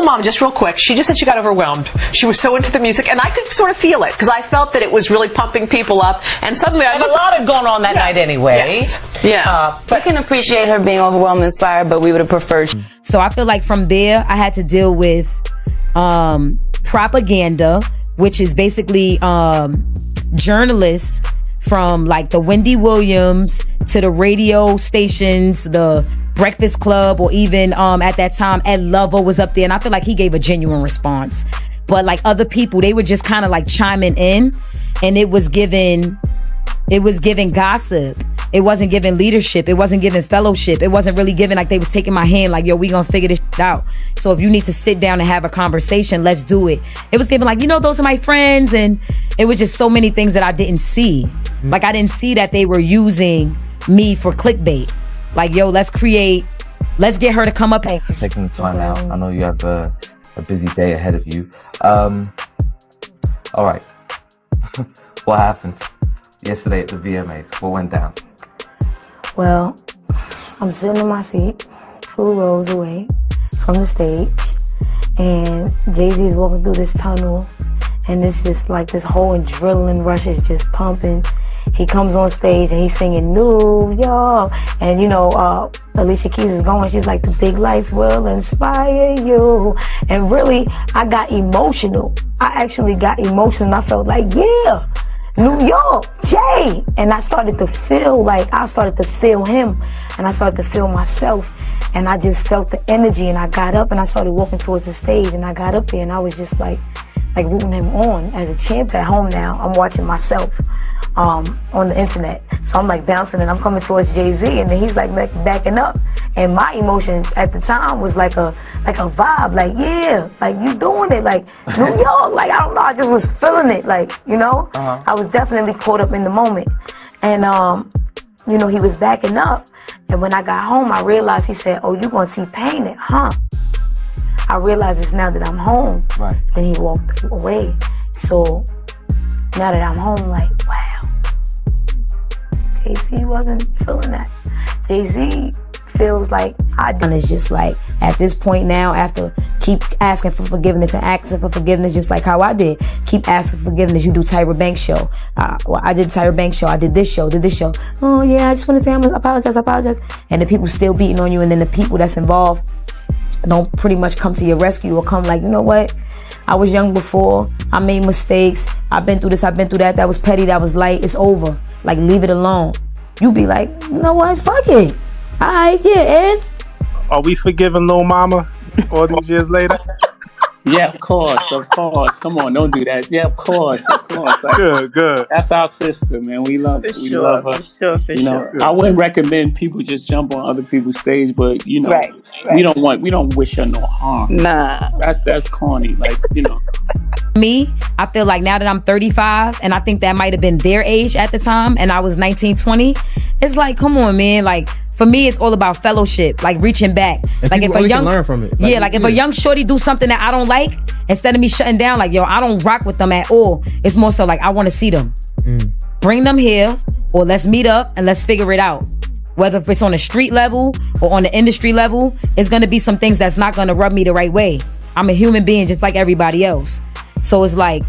Lil Mama, just real quick, she just said she got overwhelmed. She was so into the music, and I could sort of feel it, because I felt that it was really pumping people up, and suddenly I... And a lot had gone on that night anyway. Yes. Yeah. But I can appreciate her being overwhelmed and inspired, but we would have preferred... So I feel like from there, I had to deal with propaganda, which is basically journalists from like the Wendy Williams to the radio stations, the Breakfast Club, or even at that time Ed Lover was up there, and I feel like he gave a genuine response. But like other people, they were just kind of like chiming in, and it was giving gossip. It wasn't giving leadership. It wasn't giving fellowship. It wasn't really giving like they was taking my hand like, yo, we gonna figure this shit out. So if you need to sit down and have a conversation, let's do it. It was giving like, those are my friends. And it was just so many things that I didn't see. Like I didn't see that they were using me for clickbait. Like, yo, let's get her to come up. Taking the time out. I know you have a busy day ahead of you. All right. What happened yesterday at the VMAs? What went down? Well, I'm sitting in my seat, 2 rows away from the stage, and Jay-Z is walking through this tunnel, and it's just like this whole adrenaline rush is just pumping. He comes on stage and he's singing New York, and Alicia Keys is going, she's like, the big lights will inspire you. And really, I got emotional. I actually got emotional, and I felt like, yeah, New York, Jay. And I started to feel him, and I started to feel myself, and I just felt the energy, and I got up and I started walking towards the stage, and I got up there and I was just like rooting him on. As a champ at home now, I'm watching myself on the internet. So I'm like bouncing, and I'm coming towards Jay-Z, and then he's like backing up. And my emotions at the time was like a vibe, like, yeah, like you doing it, like New York, like I don't know, I just was feeling it, like, I was definitely caught up in the moment. And he was backing up, and when I got home, I realized, he said, oh, you gonna see Painted, huh? I realized it's now that I'm home. Right. Then he walked away. So now that I'm home, like, wow, Jay-Z wasn't feeling that. Jay-Z feels like I did. It's just like, at this point now, after keep asking for forgiveness and asking for forgiveness, just like how I did, keep asking for forgiveness. You do Tyra Banks show. I did Tyra Banks show. I did this show. Oh yeah, I just want to say I apologize. And the people still beating on you, and then the people that's involved don't pretty much come to your rescue, or come like, you know what? I was young before. I made mistakes. I've been through this. I've been through that. That was petty. That was light. It's over. Like, leave it alone. You be like, you know what? Fuck it. All right, yeah, Ed. Are we forgiving Lil Mama all these years later? Yeah, of course. Come on, don't do that. Yeah, of course. Like, Good. That's our sister, man. We love her. For sure. I wouldn't recommend people just jump on other people's stage, but Right. we don't wish her no harm. Nah. That's corny. Like, Me, I feel like now that I'm 35, and I think that might have been their age at the time, and I was 19, 20, it's like, come on, man. Like, for me, it's all about fellowship, like reaching back. And like if a young, can learn from it. If a young shorty do something that I don't like, instead of me shutting down, like, yo, I don't rock with them at all. It's more so like, I want to see them. Bring them here, or let's meet up and let's figure it out. Whether if it's on a street level or on the industry level, it's gonna be some things that's not gonna rub me the right way. I'm a human being just like everybody else. So it's like,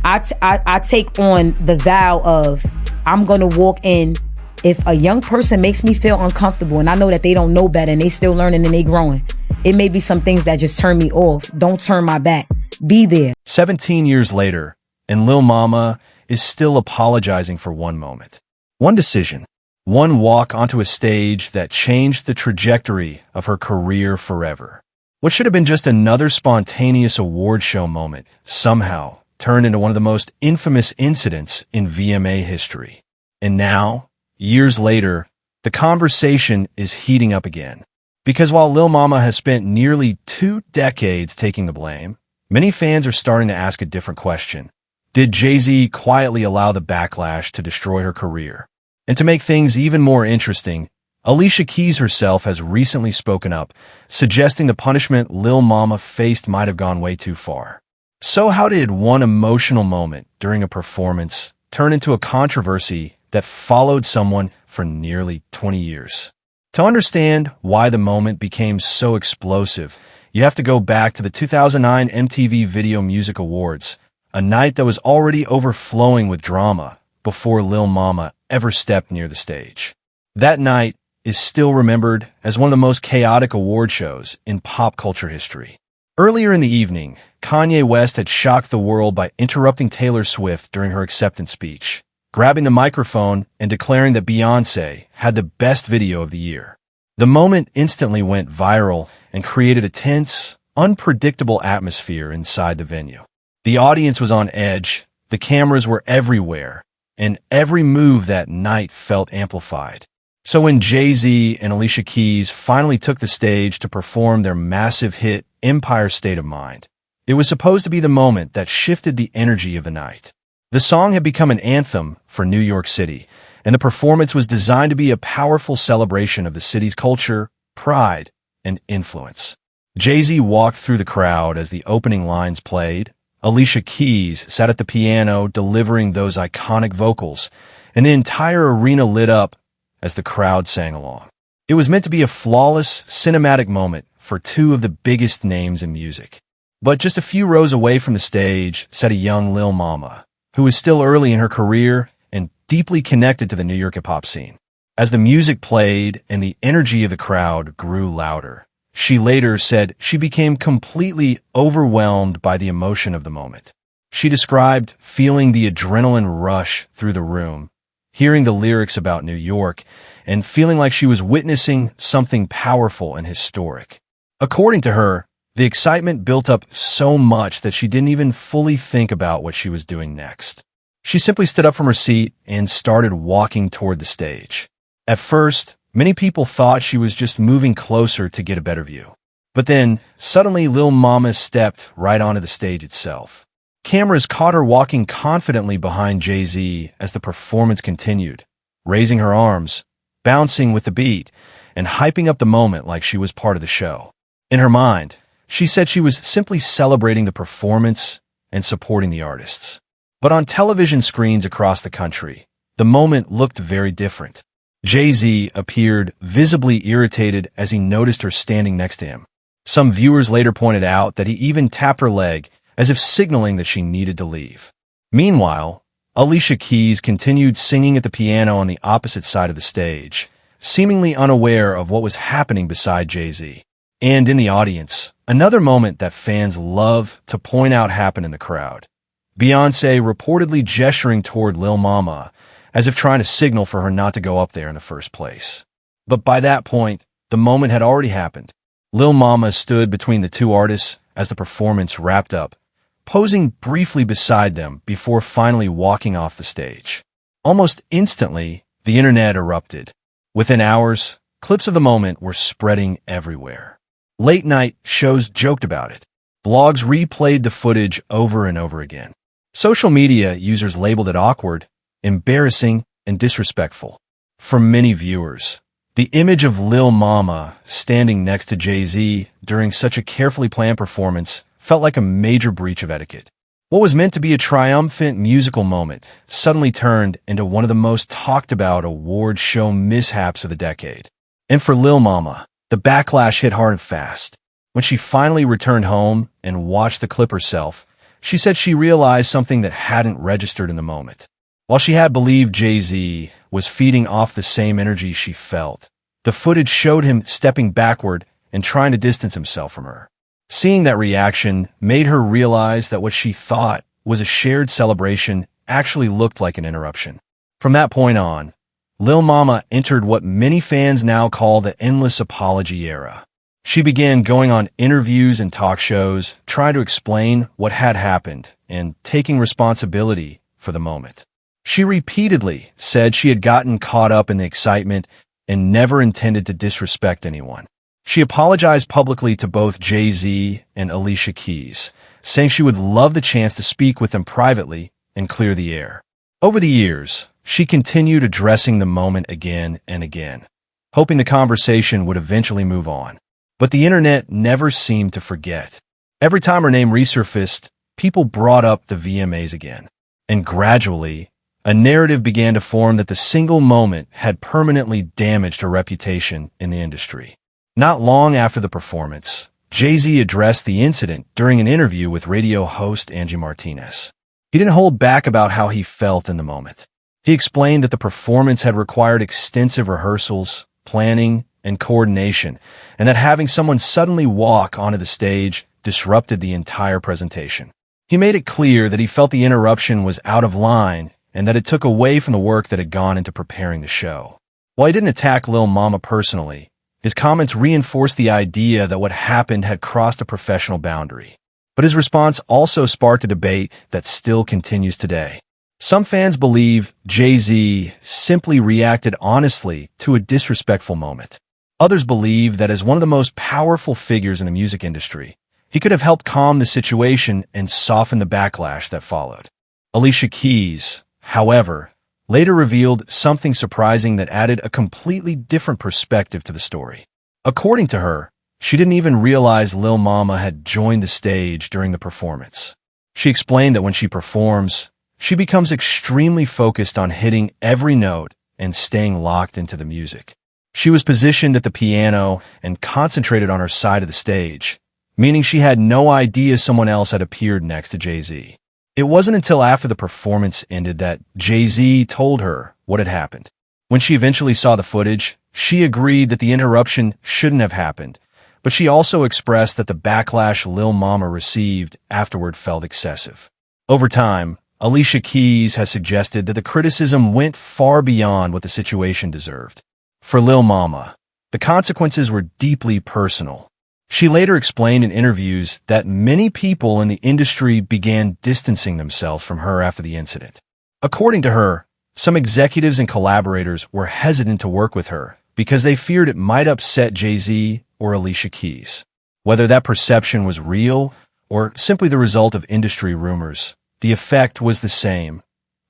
I take on the vow of, I'm gonna walk in. If a young person makes me feel uncomfortable, and I know that they don't know better and they still learning and they growing, it may be some things that just turn me off. Don't turn my back. Be there. 17 years later, and Lil Mama is still apologizing for one moment. One decision. One walk onto a stage that changed the trajectory of her career forever. What should have been just another spontaneous award show moment somehow turned into one of the most infamous incidents in VMA history. And now, years later, the conversation is heating up again. Because while Lil Mama has spent nearly 2 decades taking the blame, many fans are starting to ask a different question. Did Jay-Z quietly allow the backlash to destroy her career? And to make things even more interesting, Alicia Keys herself has recently spoken up, suggesting the punishment Lil Mama faced might have gone way too far. So how did one emotional moment during a performance turn into a controversy that followed someone for nearly 20 years? To understand why the moment became so explosive, You have to go back to the 2009 MTV Video Music Awards, a night that was already overflowing with drama before Lil Mama ever stepped near the stage. That night is still remembered as one of the most chaotic award shows in pop culture history. Earlier in the evening, Kanye West had shocked the world by interrupting Taylor Swift during her acceptance speech, grabbing the microphone and declaring that Beyoncé had the best video of the year. The moment instantly went viral and created a tense, unpredictable atmosphere inside the venue. The audience was on edge, the cameras were everywhere, and every move that night felt amplified. So when Jay-Z and Alicia Keys finally took the stage to perform their massive hit Empire State of Mind, it was supposed to be the moment that shifted the energy of the night. The song had become an anthem for New York City, and the performance was designed to be a powerful celebration of the city's culture, pride, and influence. Jay-Z walked through the crowd as the opening lines played. Alicia Keys sat at the piano delivering those iconic vocals, and the entire arena lit up as the crowd sang along. It was meant to be a flawless, cinematic moment for two of the biggest names in music. But just a few rows away from the stage sat a young Lil Mama, who was still early in her career and deeply connected to the New York hip-hop scene. As the music played and the energy of the crowd grew louder, she later said she became completely overwhelmed by the emotion of the moment. She described feeling the adrenaline rush through the room, hearing the lyrics about New York, and feeling like she was witnessing something powerful and historic. According to her, the excitement built up so much that she didn't even fully think about what she was doing next. She simply stood up from her seat and started walking toward the stage. At first, many people thought she was just moving closer to get a better view. But then, suddenly Lil Mama stepped right onto the stage itself. Cameras caught her walking confidently behind Jay-Z as the performance continued, raising her arms, bouncing with the beat, and hyping up the moment like she was part of the show. In her mind, she said she was simply celebrating the performance and supporting the artists. But on television screens across the country, the moment looked very different. Jay-Z appeared visibly irritated as he noticed her standing next to him. Some viewers later pointed out that he even tapped her leg as if signaling that she needed to leave. Meanwhile, Alicia Keys continued singing at the piano on the opposite side of the stage, seemingly unaware of what was happening beside Jay-Z. And in the audience, another moment that fans love to point out happened in the crowd. Beyoncé reportedly gesturing toward Lil Mama, as if trying to signal for her not to go up there in the first place. But by that point, the moment had already happened. Lil Mama stood between the two artists as the performance wrapped up, posing briefly beside them before finally walking off the stage. Almost instantly, the internet erupted. Within hours, clips of the moment were spreading everywhere. Late-night shows joked about it. Blogs replayed the footage over and over again. Social media users labeled it awkward, embarrassing, and disrespectful. For many viewers, the image of Lil Mama standing next to Jay-Z during such a carefully planned performance felt like a major breach of etiquette. What was meant to be a triumphant musical moment suddenly turned into one of the most talked about award show mishaps of the decade. And for Lil Mama, the backlash hit hard and fast. When she finally returned home and watched the clip herself, she said she realized something that hadn't registered in the moment. While she had believed Jay-Z was feeding off the same energy she felt, the footage showed him stepping backward and trying to distance himself from her. Seeing that reaction made her realize that what she thought was a shared celebration actually looked like an interruption. From that point on, Lil Mama entered what many fans now call the endless apology era. She began going on interviews and talk shows, trying to explain what had happened and taking responsibility for the moment. She repeatedly said she had gotten caught up in the excitement and never intended to disrespect anyone. She apologized publicly to both Jay-Z and Alicia Keys, saying she would love the chance to speak with them privately and clear the air. Over the years, she continued addressing the moment again and again, hoping the conversation would eventually move on. But the internet never seemed to forget. Every time her name resurfaced, people brought up the VMAs again. And gradually, a narrative began to form that the single moment had permanently damaged her reputation in the industry. Not long after the performance, Jay-Z addressed the incident during an interview with radio host Angie Martinez. He didn't hold back about how he felt in the moment. He explained that the performance had required extensive rehearsals, planning, and coordination, and that having someone suddenly walk onto the stage disrupted the entire presentation. He made it clear that he felt the interruption was out of line and that it took away from the work that had gone into preparing the show. While he didn't attack Lil Mama personally, his comments reinforced the idea that what happened had crossed a professional boundary. But his response also sparked a debate that still continues today. Some fans believe Jay-Z simply reacted honestly to a disrespectful moment. Others believe that as one of the most powerful figures in the music industry, he could have helped calm the situation and soften the backlash that followed. Alicia Keys, however, later revealed something surprising that added a completely different perspective to the story. According to her, she didn't even realize Lil Mama had joined the stage during the performance. She explained that when she performs, she becomes extremely focused on hitting every note and staying locked into the music. She was positioned at the piano and concentrated on her side of the stage, meaning she had no idea someone else had appeared next to Jay-Z. It wasn't until after the performance ended that Jay-Z told her what had happened. When she eventually saw the footage, she agreed that the interruption shouldn't have happened, but she also expressed that the backlash Lil Mama received afterward felt excessive. Over time, Alicia Keys has suggested that the criticism went far beyond what the situation deserved. For Lil Mama, the consequences were deeply personal. She later explained in interviews that many people in the industry began distancing themselves from her after the incident. According to her, some executives and collaborators were hesitant to work with her because they feared it might upset Jay-Z or Alicia Keys. Whether that perception was real or simply the result of industry rumors, the effect was the same.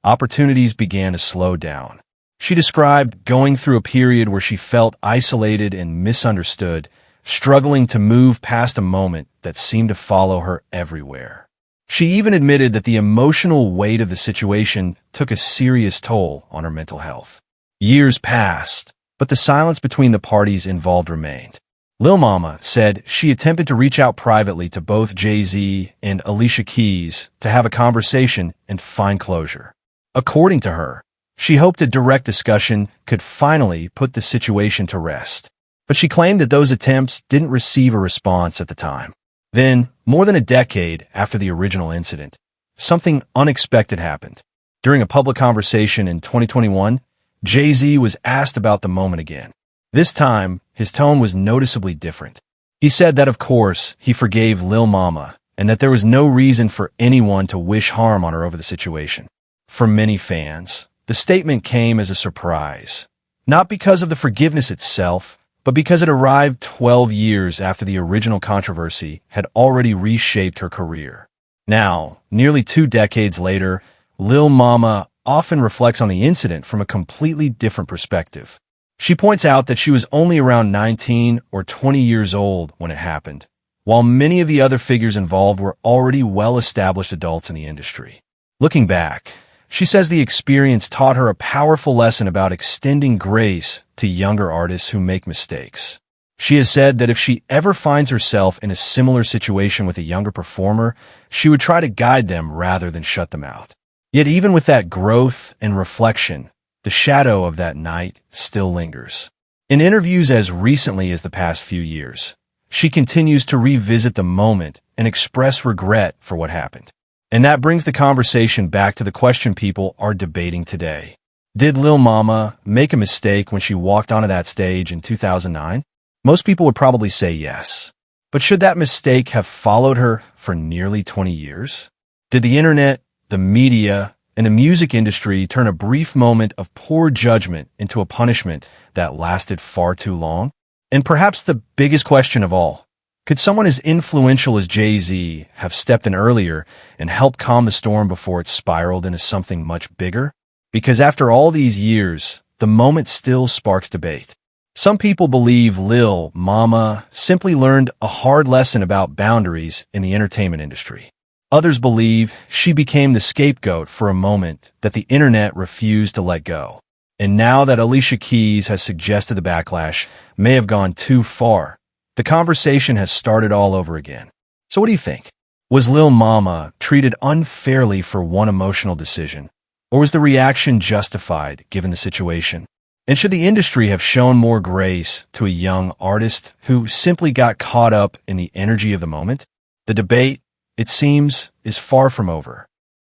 Opportunities began to slow down. She described going through a period where she felt isolated and misunderstood, struggling to move past a moment that seemed to follow her everywhere. She even admitted that the emotional weight of the situation took a serious toll on her mental health. Years passed, but the silence between the parties involved remained. Lil Mama said she attempted to reach out privately to both Jay-Z and Alicia Keys to have a conversation and find closure. According to her, she hoped a direct discussion could finally put the situation to rest. But she claimed that those attempts didn't receive a response at the time. Then, more than a decade after the original incident, something unexpected happened. During a public conversation in 2021, Jay-Z was asked about the moment again. This time, his tone was noticeably different. He said that, of course, he forgave Lil Mama and that there was no reason for anyone to wish harm on her over the situation. For many fans, the statement came as a surprise, not because of the forgiveness itself, but because it arrived 12 years after the original controversy had already reshaped her career. Now, nearly 2 decades later, Lil Mama often reflects on the incident from a completely different perspective. She points out that she was only around 19 or 20 years old when it happened, while many of the other figures involved were already well-established adults in the industry. Looking back, she says the experience taught her a powerful lesson about extending grace to younger artists who make mistakes. She has said that if she ever finds herself in a similar situation with a younger performer, she would try to guide them rather than shut them out. Yet even with that growth and reflection, the shadow of that night still lingers. In interviews as recently as the past few years, she continues to revisit the moment and express regret for what happened. And that brings the conversation back to the question people are debating today. Did Lil Mama make a mistake when she walked onto that stage in 2009? Most people would probably say yes. But should that mistake have followed her for nearly 20 years? Did the internet, the media, and the music industry turn a brief moment of poor judgment into a punishment that lasted far too long? And perhaps the biggest question of all, could someone as influential as Jay-Z have stepped in earlier and helped calm the storm before it spiraled into something much bigger? Because after all these years, the moment still sparks debate. Some people believe Lil Mama simply learned a hard lesson about boundaries in the entertainment industry. Others believe she became the scapegoat for a moment that the internet refused to let go. And now that Alicia Keys has suggested the backlash may have gone too far, the conversation has started all over again. So what do you think? Was Lil Mama treated unfairly for one emotional decision? Or was the reaction justified given the situation? And should the industry have shown more grace to a young artist who simply got caught up in the energy of the moment? The debate, it seems, is far from over.